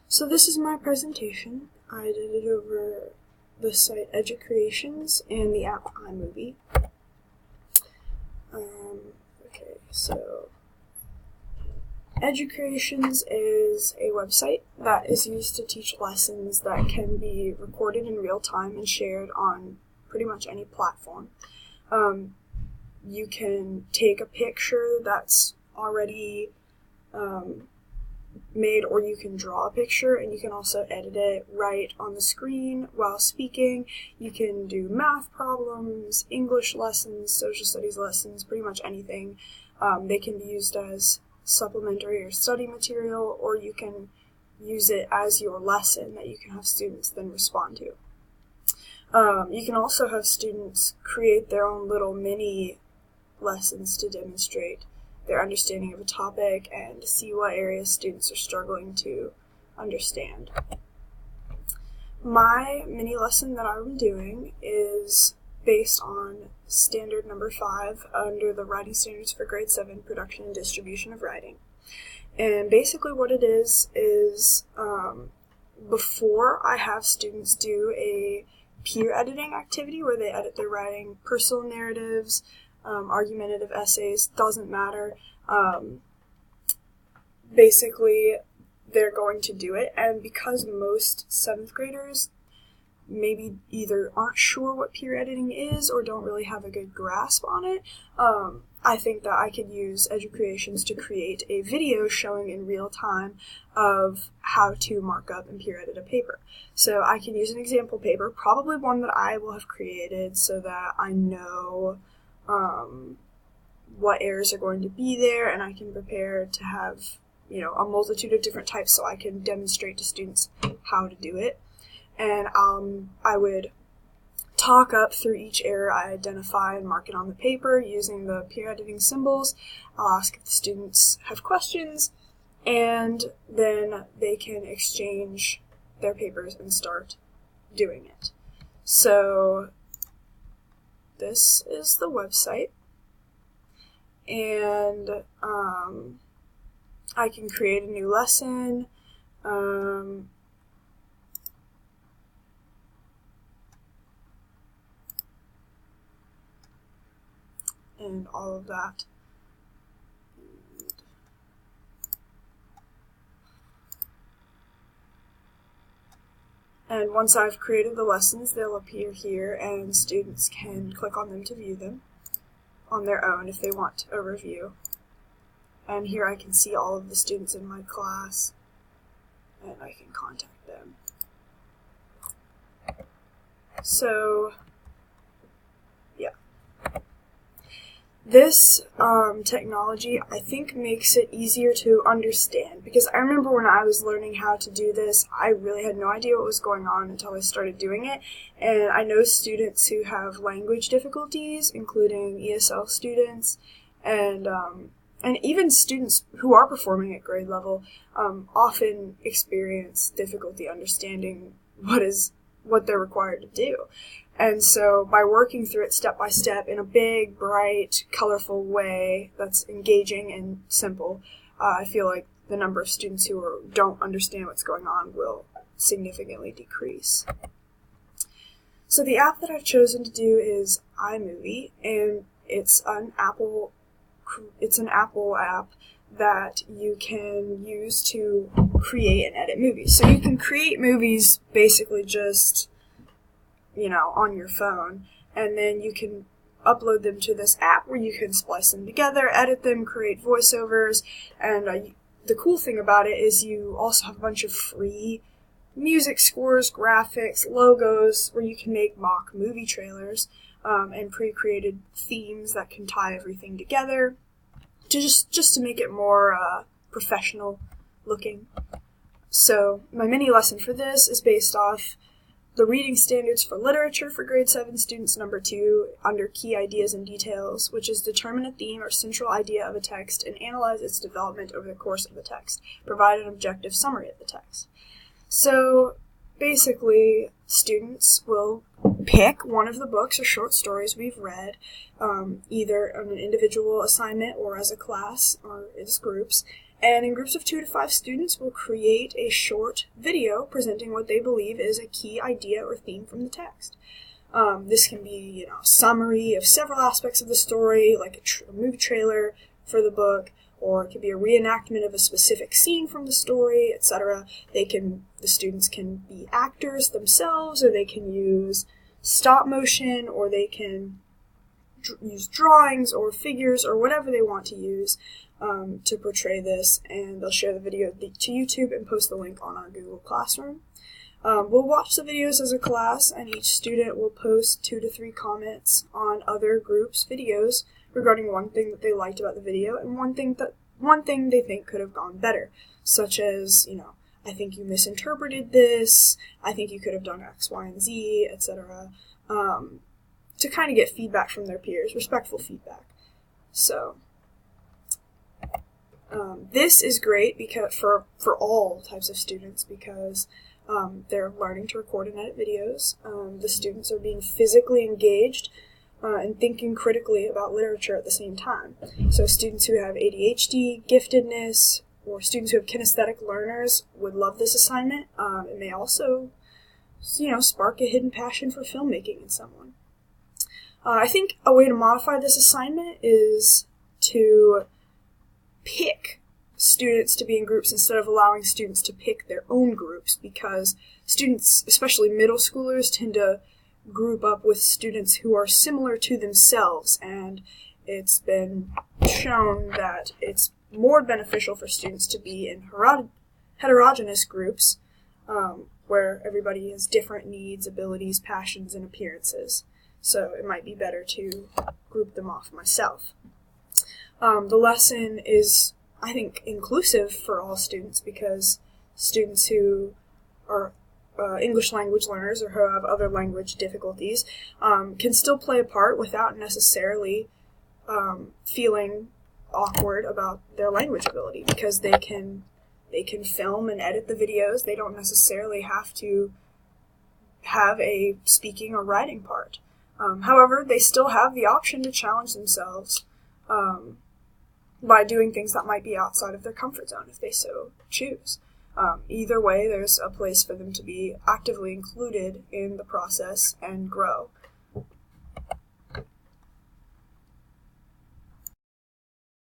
So this is my presentation. I did it over the site Educreations and the app iMovie. Okay, so Educreations is a website that is used to teach lessons that can be recorded in real time and shared on pretty much any platform. You can take a picture that's already made, or you can draw a picture, and you can also edit it right on the screen while speaking. You can do math problems, English lessons, social studies lessons, pretty much anything. They can be used as supplementary or study material, or you can use it as your lesson that you can have students then respond to. You can also have students create their own little mini lessons to demonstrate their understanding of a topic and see what areas students are struggling to understand. My mini lesson that I'm doing is based on standard number 5 under the Writing Standards for Grade 7, Production and Distribution of Writing. And basically what it is before I have students do a peer editing activity where they edit their writing, personal narratives, argumentative essays, doesn't matter. Basically, they're going to do it, and because most 7th graders maybe either aren't sure what peer editing is or don't really have a good grasp on it, I think that I could use Educreations to create a video showing in real time of how to mark up and peer edit a paper. So I can use an example paper, probably one that I will have created so that I know what errors are going to be there, and I can prepare to have, a multitude of different types so I can demonstrate to students how to do it. And I would talk up through each error I identify and mark it on the paper using the peer editing symbols. I'll ask if the students have questions, and then they can exchange their papers and start doing it. So this is the website, and I can create a new lesson. And all of that. And once I've created the lessons, they'll appear here, and students can click on them to view them on their own if they want a review. And here I can see all of the students in my class, and I can contact them. So, yeah. This technology, I think, makes it easier to understand, because I remember when I was learning how to do this, I really had no idea what was going on until I started doing it, and I know students who have language difficulties, including ESL students, and even students who are performing at grade level often experience difficulty understanding what they're required to do. And so by working through it step by step in a big, bright, colorful way that's engaging and simple, I feel like the number of students who don't understand what's going on will significantly decrease. So the app that I've chosen to do is iMovie, and it's an Apple app that you can use to create and edit movies. So you can create movies basically just on your phone, and then you can upload them to this app where you can splice them together, edit them, create voiceovers, and the cool thing about it is you also have a bunch of free music scores, graphics, logos, where you can make mock movie trailers, and pre-created themes that can tie everything together to just to make it more professional looking. So my mini lesson for this is based off the Reading Standards for Literature for Grade 7 Students number 2 under Key Ideas and Details, which is determine a theme or central idea of a text and analyze its development over the course of the text. Provide an objective summary of the text. So basically, students will pick one of the books or short stories we've read, either on an individual assignment or as a class or as groups, And in groups of 2 to 5 students, we'll create a short video presenting what they believe is a key idea or theme from the text. This can be, a summary of several aspects of the story, like a movie trailer for the book, or it could be a reenactment of a specific scene from the story, etc. The students can be actors themselves, or they can use stop motion, or they can use drawings or figures or whatever they want to use to portray this, and they'll share the video to YouTube and post the link on our Google Classroom. We'll watch the videos as a class, and each student will post 2 to 3 comments on other groups' videos regarding one thing that they liked about the video and one thing they think could have gone better, such as, I think you misinterpreted this, I think you could have done X, Y, and Z, etc., to kind of get feedback from their peers, respectful feedback. So, this is great because for all types of students, because they're learning to record and edit videos. The students are being physically engaged and thinking critically about literature at the same time. So students who have ADHD, giftedness, or students who have kinesthetic learners would love this assignment. It may also, spark a hidden passion for filmmaking in someone. I think a way to modify this assignment is to pick students to be in groups instead of allowing students to pick their own groups, because students, especially middle schoolers, tend to group up with students who are similar to themselves, and it's been shown that it's more beneficial for students to be in heterogeneous groups where everybody has different needs, abilities, passions, and appearances. So it might be better to group them off myself. The lesson is, I think, inclusive for all students, because students who are English language learners or who have other language difficulties can still play a part without necessarily feeling awkward about their language ability, because they can film and edit the videos. They don't necessarily have to have a speaking or writing part. However, they still have the option to challenge themselves by doing things that might be outside of their comfort zone if they so choose. Either way, there's a place for them to be actively included in the process and grow.